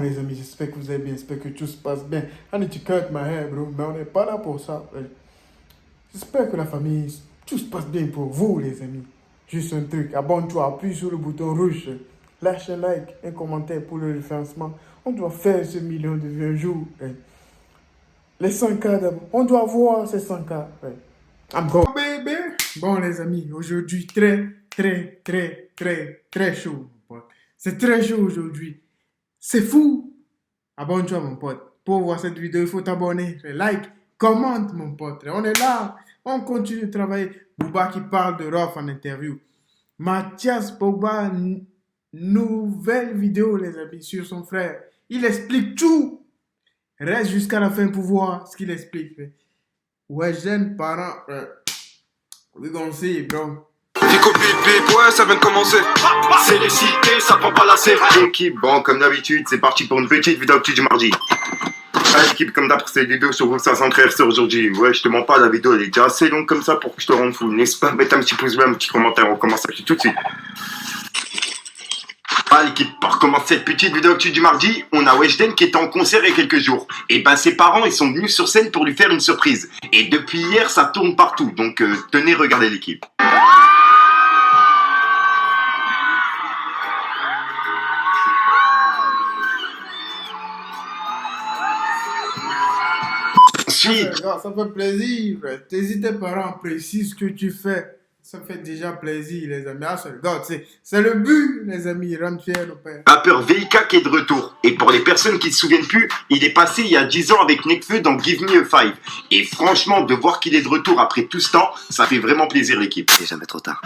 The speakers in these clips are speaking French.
Les amis, j'espère que vous allez bien, j'espère que tout se passe bien. I need to cut my hair, bro, mais on n'est pas là pour ça. J'espère que la famille, tout se passe bien pour vous, les amis. Juste un truc, abonne-toi, appuie sur le bouton rouge, lâche un like, un commentaire pour le référencement. On doit faire ce million de vues un jour. Les 100K d'abord, on doit voir ces 100K. I'm going, baby. Bon, les amis, aujourd'hui, très chaud, mon pote. C'est très chaud aujourd'hui. C'est fou. Abonne-toi, mon pote. Pour voir cette vidéo, il faut t'abonner. Like, commente, mon pote. On est là. On continue de travailler. Booba qui parle de Rof en interview. Mathias Pogba, nouvelle vidéo, les amis, sur son frère. Il explique tout. Reste jusqu'à la fin pour voir ce qu'il explique. Ouais, jeunes parents. We gonna see, bro. Pico bip ouais, ça vient de commencer. C'est les cités, ça prend pas la série. L'équipe, bon, comme d'habitude, c'est parti pour une petite vidéo actu du mardi. Ah, l'équipe, comme d'hab, c'est vidéo sur vos 500 frères sur aujourd'hui. Ouais, je te mens pas, la vidéo elle est déjà assez longue comme ça pour que je te rende fou. N'est-ce pas? Mettez un petit pouce bleu, un petit commentaire, on commence tout de suite. Ah, l'équipe, pour commencer cette petite vidéo actu du mardi, on a Weshden qui était en concert il y a quelques jours. Et ben, ses parents, ils sont venus sur scène pour lui faire une surprise. Et depuis hier, ça tourne partout. Donc, tenez, regardez l'équipe. Ensuite, Ça fait plaisir. Si tes parents apprécient ce que tu fais, ça fait déjà plaisir, les amis. Ah, c'est le but, les amis. Rendre fiers nos pères. rappeur VIK qui est de retour. Et pour les personnes qui ne se souviennent plus, il est passé il y a 10 ans avec Nekfeu dans Give Me a Five. Et franchement, de voir qu'il est de retour après tout ce temps, ça fait vraiment plaisir l'équipe. Il n'est jamais trop tard.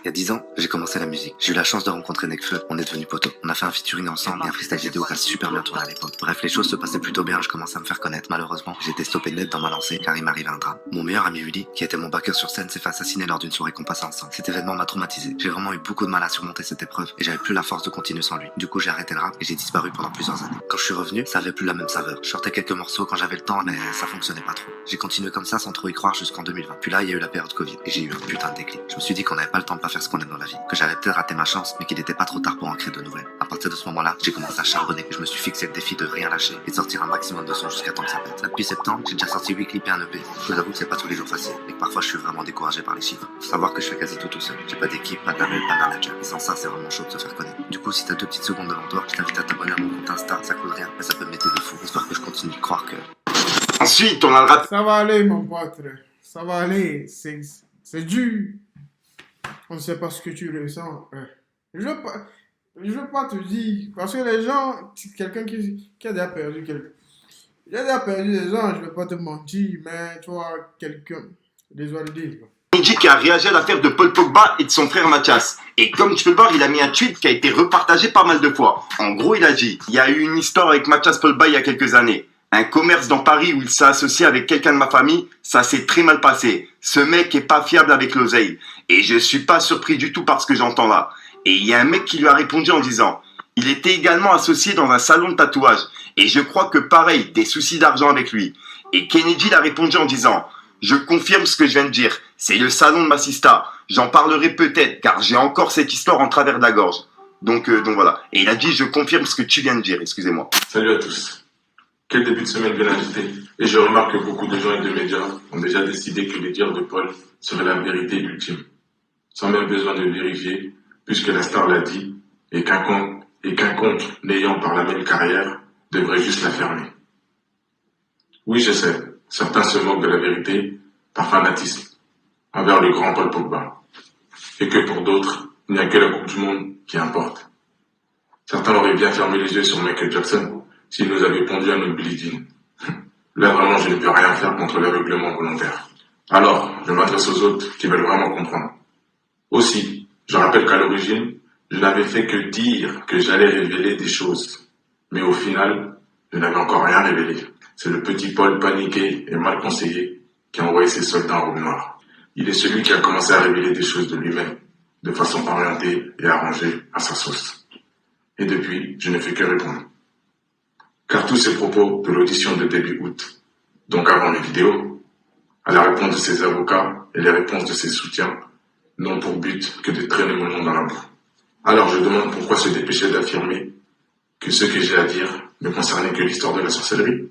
Il y a 10 ans, j'ai commencé la musique. J'ai eu la chance de rencontrer Nekfeu. On est devenus potos. On a fait un featuring ensemble et un freestyle vidéo qui a super bien tourné à l'époque. Bref, les choses se passaient plutôt bien. Je commençais à me faire connaître. Malheureusement, j'ai été stoppé net dans ma lancée car il m'arrivait un drame. Mon meilleur ami Uli, qui était mon backer sur scène, s'est fait assassiner lors d'une soirée qu'on passait ensemble. Cet événement m'a traumatisé. J'ai vraiment eu beaucoup de mal à surmonter cette épreuve et j'avais plus la force de continuer sans lui. Du coup, j'ai arrêté le rap et j'ai disparu pendant plusieurs années. Quand je suis revenu, ça avait plus la même saveur. Je sortais quelques morceaux quand j'avais le temps, mais ça fonctionnait pas trop. J'ai continué comme ça sans trop y croire jusqu'en 2020. Puis là, il y a eu la période Covid et j'ai eu un putain de déclic. Je me suis dit qu'on n'avait pas le temps de pas faire ce qu'on aime dans la vie, que j'avais peut-être raté ma chance, mais qu'il n'était pas trop tard pour en créer de nouvelles. À partir de ce moment-là, j'ai commencé à charbonner et je me suis fixé le défi de rien lâcher et de sortir un maximum de sons jusqu'à temps que ça pète. Là, depuis septembre, j'ai déjà sorti 8 clips et un EP. Je vous avoue que c'est pas tous les jours facile et que parfois je suis vraiment découragé par les chiffres. Faut savoir que je fais quasi tout seul. J'ai pas d'équipe, pas de label, pas de manager. Et sans ça, c'est vraiment chaud de se faire connaître. Du coup, si t'as 2 petites secondes devant toi, je t'invite à t'abonner à mon compte Insta, ça coûte rien, mais ça peut me mettre de fou. J'espère que je continue de croire que... Ensuite, on a le rap. Ça va aller, mon pote. Ça va aller. C'est dur. On ne sait pas ce que tu ressens. Je veux pas te dire. Parce que les gens, quelqu'un qui a déjà perdu quelqu'un. J'ai déjà perdu des gens, je ne vais pas te mentir, mais toi, quelqu'un. Désolé de dire. Kenji qui a réagi à l'affaire de Paul Pogba et de son frère Mathias. Et comme tu peux le voir, il a mis un tweet qui a été repartagé pas mal de fois. En gros, il a dit, il y a eu une histoire avec Mathias Pogba il y a quelques années. Un commerce dans Paris où il s'est associé avec quelqu'un de ma famille, ça s'est très mal passé. Ce mec est pas fiable avec l'oseille. Et je suis pas surpris du tout par ce que j'entends là. Et il y a un mec qui lui a répondu en disant, il était également associé dans un salon de tatouage. Et je crois que pareil, des soucis d'argent avec lui. Et Kennedy l'a répondu en disant, je confirme ce que je viens de dire. C'est le salon de ma sista. J'en parlerai peut-être, car j'ai encore cette histoire en travers de la gorge. Donc voilà. Et il a dit, je confirme ce que tu viens de dire, excusez-moi. Salut à tous. Quel début de semaine bien agité. Et je remarque que beaucoup de gens et de médias ont déjà décidé que les dires de Paul seraient la vérité ultime. Sans même besoin de vérifier, puisque la star l'a dit, et qu'un compte n'ayant par la même carrière devrait juste la fermer. Oui, je sais, certains se moquent de la vérité par fanatisme envers le grand Paul Pogba. Et que pour d'autres, il n'y a que la Coupe du Monde qui importe. Certains auraient bien fermé les yeux sur Michael Jackson s'il nous avait pondu un autre bleeding. Là, vraiment, je ne peux rien faire contre l'aveuglement volontaire. Alors, je m'adresse aux autres qui veulent vraiment comprendre. Aussi, je rappelle qu'à l'origine, je n'avais fait que dire que j'allais révéler des choses. Mais au final, je n'avais encore rien révélé. C'est le petit Paul paniqué et mal conseillé qui a envoyé ses soldats en robe noire. Il est celui qui a commencé à révéler des choses de lui-même, de façon orientée et arrangée à sa sauce. Et depuis, je ne fais que répondre. Car tous ces propos de l'audition de début août, donc avant les vidéos, à la réponse de ses avocats et les réponses de ses soutiens, n'ont pour but que de traîner mon nom dans la boue. Alors je demande pourquoi se dépêcher d'affirmer que ce que j'ai à dire ne concernait que l'histoire de la sorcellerie.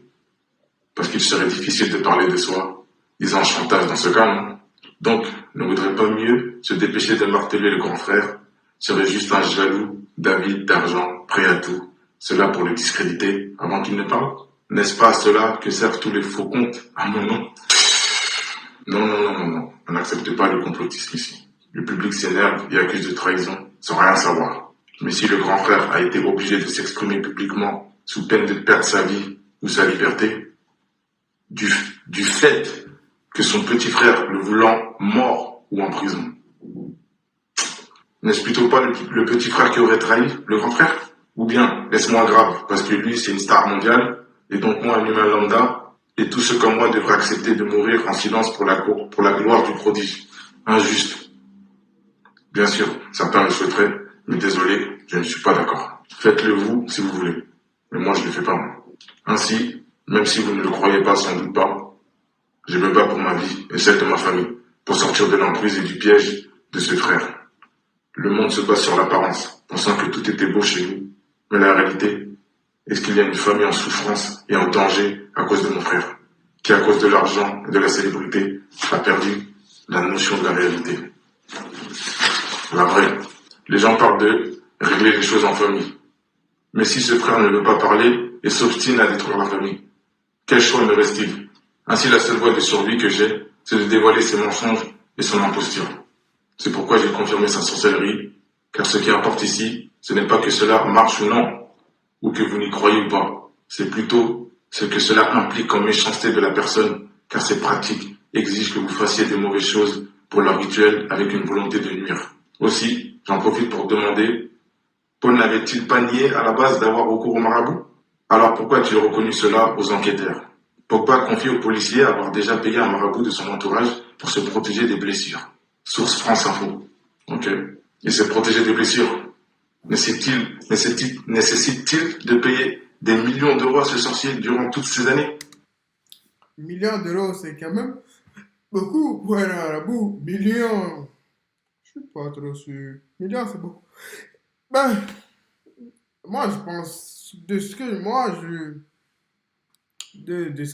Parce qu'il serait difficile de parler de soi, disant un chantage dans ce cas, non? Donc, ne vaudrait pas mieux se dépêcher de marteler le grand frère, serait juste un jaloux, d'avide, d'argent, prêt à tout, cela pour le discréditer avant qu'il ne parle? N'est-ce pas à cela que servent tous les faux comptes à mon nom? Non, on n'accepte pas le complotisme ici. Le public s'énerve et accuse de trahison, sans rien savoir. Mais si le grand frère a été obligé de s'exprimer publiquement, sous peine de perdre sa vie ou sa liberté, du fait que son petit frère le voulant mort ou en prison, n'est-ce plutôt pas le petit frère qui aurait trahi le grand frère? Ou bien, est-ce moins grave, parce que lui c'est une star mondiale, et donc moi un humain lambda, et tous ceux comme moi devraient accepter de mourir en silence pour la gloire du prodige? Injuste. Bien sûr, certains le souhaiteraient, mais désolé, je ne suis pas d'accord. Faites-le vous si vous voulez, mais moi je ne le fais pas moi. Ainsi, même si vous ne le croyez pas, sans doute pas, je me bats pour ma vie et celle de ma famille, pour sortir de l'emprise et du piège de ce frère. Le monde se base sur l'apparence, pensant que tout était beau chez nous. Mais la réalité, est-ce qu'il y a une famille en souffrance et en danger à cause de mon frère, qui à cause de l'argent et de la célébrité a perdu la notion de la réalité? La vraie. Les gens parlent de régler les choses en famille. Mais si ce frère ne veut pas parler et s'obstine à détruire la famille, quel choix me reste-t-il? Ainsi, la seule voie de survie que j'ai, c'est de dévoiler ses mensonges et son imposture. C'est pourquoi j'ai confirmé sa sorcellerie, car ce qui importe ici, ce n'est pas que cela marche ou non, ou que vous n'y croyez ou pas. C'est plutôt ce que cela implique comme méchanceté de la personne, car ces pratiques exigent que vous fassiez des mauvaises choses pour leur rituel avec une volonté de nuire. Aussi, j'en profite pour demander, Paul n'avait-il pas nié à la base d'avoir recours au marabout? Alors pourquoi a-t-il reconnu cela aux enquêteurs? Pogba confie aux policiers avoir déjà payé un marabout de son entourage pour se protéger des blessures. Source France Info. Ok. Et se protéger des blessures, nécessite-t-il de payer des millions d'euros à ce sorcier durant toutes ces années? Millions d'euros, c'est quand même beaucoup pour un marabout. Millions, je suis pas trop sûr. Millions, c'est beaucoup. Ben, moi, je pense, de ce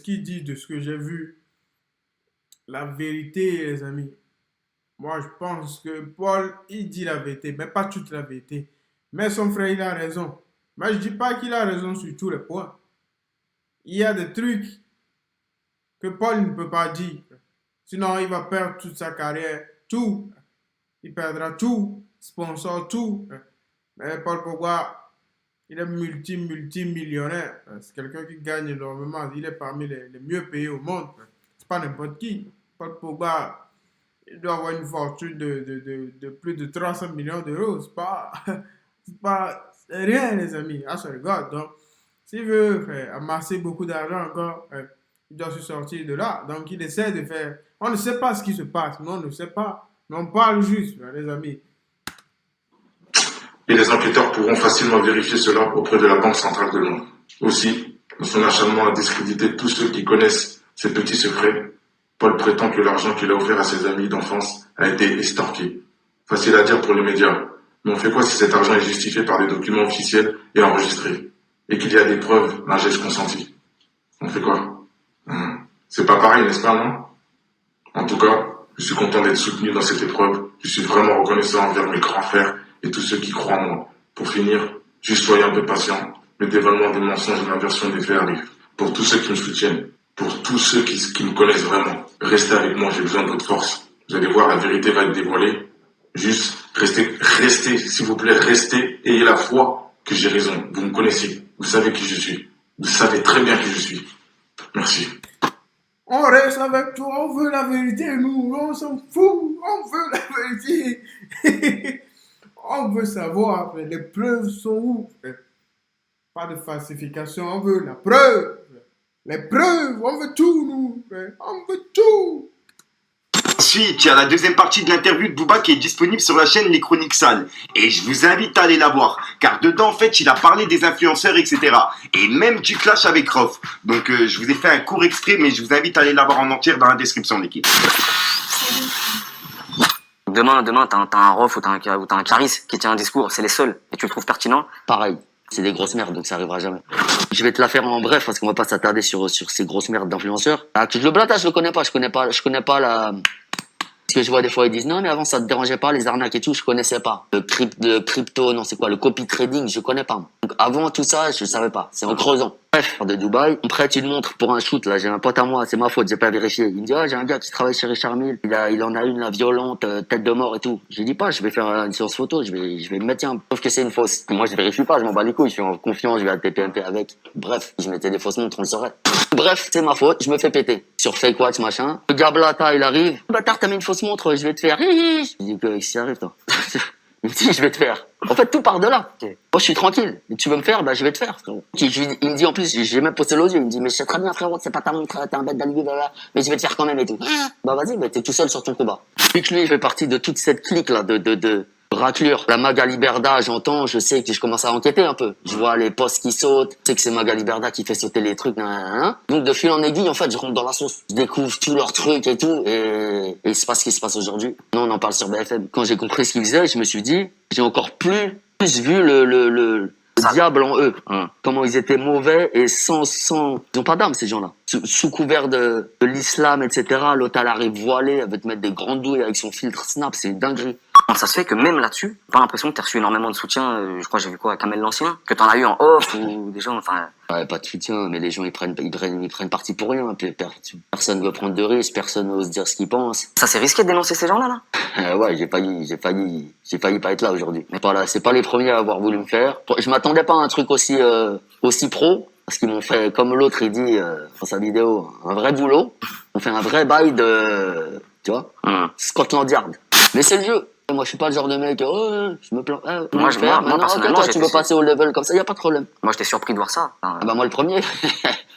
qu'il dit, de ce que j'ai vu, la vérité, les amis. Moi, je pense que Paul, il dit la vérité, mais pas toute la vérité. Mais son frère, il a raison. Mais je dis pas qu'il a raison sur tous les points. Il y a des trucs que Paul ne peut pas dire. Sinon, il va perdre toute sa carrière, tout. Il perdra tout, sponsor, tout. Mais Paul Pogba, il est multimillionnaire. C'est quelqu'un qui gagne énormément. Il est parmi les mieux payés au monde. C'est pas n'importe qui. Paul Pogba, il doit avoir une fortune de plus de 300 millions d'euros. C'est rien, les amis. Ah, ça regarde. Donc, s'il veut amasser beaucoup d'argent encore, il doit se sortir de là. Donc, il essaie de faire. On ne sait pas ce qui se passe. Non, on ne sait pas. Mais on parle juste, les amis. Et les enquêteurs pourront facilement vérifier cela auprès de la Banque centrale de Londres. Aussi, dans son acharnement à discréditer tous ceux qui connaissent ces petits secrets, Paul prétend que l'argent qu'il a offert à ses amis d'enfance a été estorqué. Facile à dire pour les médias, mais on fait quoi si cet argent est justifié par des documents officiels et enregistrés, et qu'il y a des preuves d'un geste consenti? On fait quoi? C'est pas pareil, n'est-ce pas, non? En tout cas, je suis content d'être soutenu dans cette épreuve. Je suis vraiment reconnaissant envers mes grands frères et tous ceux qui croient en moi. Pour finir, juste soyez un peu patient. Le dévoilement des mensonges et l'inversion des faits arrive. Pour tous ceux qui me soutiennent, pour tous ceux qui me connaissent vraiment, restez avec moi, j'ai besoin de votre force. Vous allez voir, la vérité va être dévoilée. Juste, restez, s'il vous plaît, restez, ayez la foi que j'ai raison. Vous me connaissez, vous savez qui je suis. Vous savez très bien qui je suis. Merci. On reste avec toi, on veut la vérité, nous, on s'en fout, on veut la vérité. On veut savoir, les preuves sont où? Pas de falsification, on veut la preuve. Les preuves, on veut tout, nous. On veut tout. Ensuite, il y a la deuxième partie de l'interview de Booba qui est disponible sur la chaîne Les Chroniques Sales. Et je vous invite à aller la voir. Car dedans, en fait, il a parlé des influenceurs, etc. Et même du clash avec Rof. Donc, je vous ai fait un court extrait, mais je vous invite à aller la voir en entière dans la description, l'équipe. Demain, t'as un Rof ou t'as un Caris qui tient un discours, c'est les seuls. Et tu le trouves pertinent? Pareil. C'est des grosses merdes, donc ça arrivera jamais. Je vais te la faire en bref parce qu'on va pas s'attarder sur ces grosses merdes d'influenceurs. Ah, le blata, je connais pas la. Parce que je vois des fois ils disent non mais avant ça te dérangeait pas les arnaques et tout, je connaissais pas. Le crypto, non c'est quoi, le copy trading, je connais pas. Donc avant tout ça, je savais pas. C'est en creusant. Bref, de Dubaï, on prête une montre pour un shoot là, j'ai un pote à moi, c'est ma faute, j'ai pas vérifié. Il me dit j'ai un gars qui travaille chez Richard Mille, il en a une la violente, tête de mort et tout. Je lui dis pas, je vais faire une séance photo, je vais me mettre tiens, sauf que c'est une fausse. Moi je vérifie pas, je m'en bats les couilles, je suis en confiance, je vais à TPMP avec. Bref, je mettais des fausses montres, on le saurait. Bref, c'est ma faute, je me fais péter. Sur Fake Watch, machin. Le gars blata, il arrive. Bâtard, t'as mis une fausse montre, je vais te faire. Je dis que s'y arrive, toi. Il me dit, je vais te faire. En fait, tout part de là. Moi, je suis tranquille. Et tu veux me faire, bah, je vais te faire, frérot. Il me dit, en plus, j'ai même posté l'audio. Il me dit, mais je sais très bien, frérot, c'est pas ta montre, t'es un bête d'alibi, mais je vais te faire quand même et tout. Bah, vas-y, mais t'es tout seul sur ton combat. Puis que lui, il fait partie de toute cette clique-là, de raclure. La Magali Berda, j'entends, je sais que je commence à enquêter un peu. Je vois les posts qui sautent. Je sais que c'est Magali Berda qui fait sauter les trucs, Donc, de fil en aiguille, en fait, je rentre dans la sauce. Je découvre tous leurs trucs et tout. Et il se passe ce qui se passe aujourd'hui. Non, on en parle sur BFM. Quand j'ai compris ce qu'ils faisaient, je me suis dit, j'ai encore plus vu le diable en eux. Comment ils étaient mauvais et sans, ils ont pas d'âme, ces gens-là. Sous couvert de l'islam, etc. L'autre, elle arrive voilée, elle veut te mettre des grandes douilles avec son filtre Snap, c'est une dinguerie. Ça se fait que même là-dessus, j'ai pas l'impression que t'as reçu énormément de soutien, je crois que j'ai vu quoi, Kamel l'Ancien, que t'en as eu en off ou des gens, enfin. Ouais, pas de soutien, mais les gens ils prennent parti pour rien. Personne veut prendre de risques, personne n'ose dire ce qu'il pense. Ça c'est risqué de dénoncer ces gens-là, là? Ouais, j'ai failli pas être là aujourd'hui. Mais voilà, c'est pas les premiers à avoir voulu me faire. Je m'attendais pas à un truc aussi pro, parce qu'ils m'ont fait, comme l'autre il dit dans sa vidéo, un vrai boulot. On fait un vrai bail de, tu vois, Scotland Yard. Mais c'est le jeu. Moi, je suis pas le genre de mec, je me plains. Moi, personnellement, toi, tu veux passer au level comme ça, y a pas de problème. Moi, j'étais surpris de voir ça. Ah bah, moi, le premier.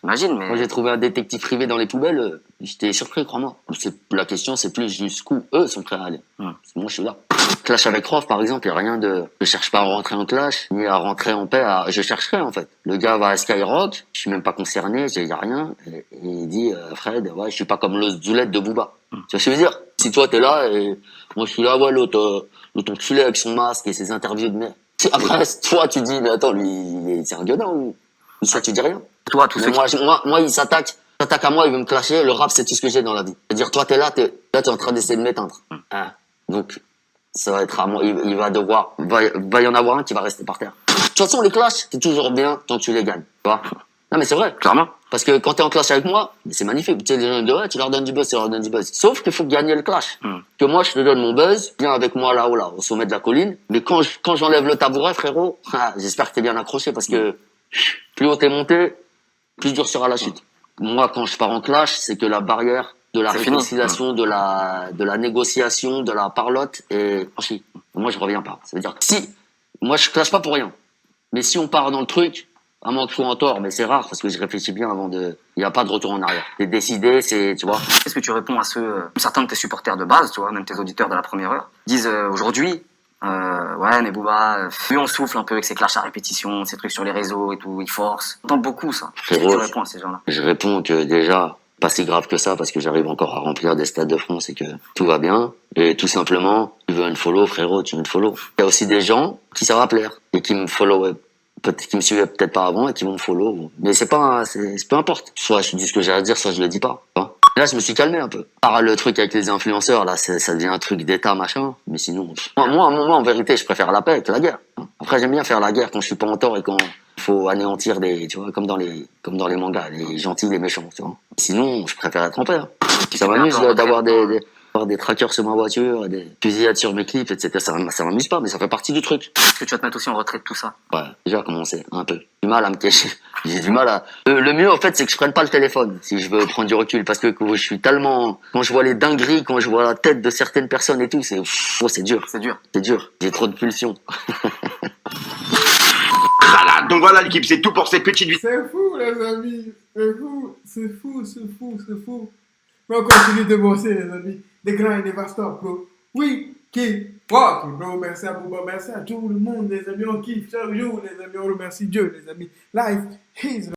J'imagine, mais. Moi, j'ai trouvé un détective privé dans les poubelles, j'étais surpris, crois-moi. La question, c'est plus jusqu'où eux sont prêts à aller. Parce que moi, je suis là. Clash avec Rof, par exemple, y a rien de, je cherche pas à rentrer en clash, ni à rentrer en paix, je chercherai, en fait. Le gars va à Skyrock, je suis même pas concerné, y a rien, et il dit, Fred, ouais, je suis pas comme l'os Zoulette de Booba. Tu vois ce que je veux dire? Si toi, t'es là, et moi, je suis là, ouais, l'autre enculé avec son masque et ses interviews de merde. Après, toi, tu dis, mais attends, lui, c'est un gueudin ou ça, tu dis rien. Toi, tout ce moi, il s'attaque à moi, il veut me clasher, le rap, c'est tout ce que j'ai dans la vie. C'est-à-dire, toi, t'es en train d'essayer de m'éteindre. Donc, ça va être à moi, il va y en avoir un qui va rester par terre. De toute façon, les clashs, c'est toujours bien tant que tu les gagnes. Tu vois? Non, mais c'est vrai. Clairement. Parce que quand t'es en clash avec moi, c'est magnifique. Tu sais, les gens disent, ouais, tu leur donnes du buzz, tu leur donnes du buzz. Sauf qu'il faut gagner le clash. Que moi, je te donne mon buzz, viens avec moi là-haut, là, au sommet de la colline. Mais quand j'enlève le tabouret, frérot, j'espère que t'es bien accroché parce que plus haut t'es monté, plus dur sera la chute. Moi, quand je pars en clash, c'est que la barrière de la réconciliation, de la négociation, de la parlotte est franchie. Moi, je reviens pas. Ça veut dire que moi, je clash pas pour rien. Mais si on part dans le truc, à moins que je sois en tort, mais c'est rare parce que je réfléchis bien avant il n'y a pas de retour en arrière. C'est décidé, tu vois. Qu'est-ce que tu réponds à certains de tes supporters de base, tu vois, même tes auditeurs de la première heure, disent aujourd'hui, ouais, mais Booba, lui on souffle un peu avec ses clashs à répétition, ces trucs sur les réseaux et tout, il force. On entend beaucoup ça. Qu'est-ce que tu réponds à ces gens-là? Je réponds que déjà, pas si grave que ça parce que j'arrive encore à remplir des stades de France et que tout va bien. Et tout simplement, tu veux une follow, frérot, tu veux une follow. Il y a aussi des gens qui savent plaire et qui me follow. Peut-être qu'ils me suivaient peut-être pas avant et qui vont me follow. Mais c'est peu importe. Soit je dis ce que j'ai à dire, soit je le dis pas. Hein. Là, je me suis calmé un peu. Par le truc avec les influenceurs, là, ça devient un truc d'état, machin. Mais sinon, moi, en vérité, je préfère la paix que la guerre. Hein. Après, j'aime bien faire la guerre quand je suis pas en tort et quand il faut anéantir tu vois, comme dans les mangas, les gentils, les méchants, tu vois. Sinon, je préfère être en paix. Hein. Ça m'amuse d'avoir des trackers sur ma voiture, des fusillades sur mes clips, etc. Ça m'amuse pas, mais ça fait partie du truc. Est-ce que tu vas te mettre aussi en retrait de tout ça? Ouais, déjà commencé, un peu. Du mal à me cacher. J'ai du mal à... Le mieux, en fait, c'est que je prenne pas le téléphone, si je veux prendre du recul, parce que je suis tellement... Quand je vois les dingueries, quand je vois la tête de certaines personnes et tout, c'est dur. C'est dur. C'est dur. J'ai trop de pulsions. Voilà, donc voilà l'équipe, c'est tout pour cette petite vidéo. C'est fou, les amis. C'est fou. Mais on continue de bosser, les amis. Des grands et des vasteurs, bro. Oui, keep walking, bro. Merci à Booba, merci à tout le monde, les amis. On kiffe chaque jour, les amis. On remercie Dieu, les amis. Life is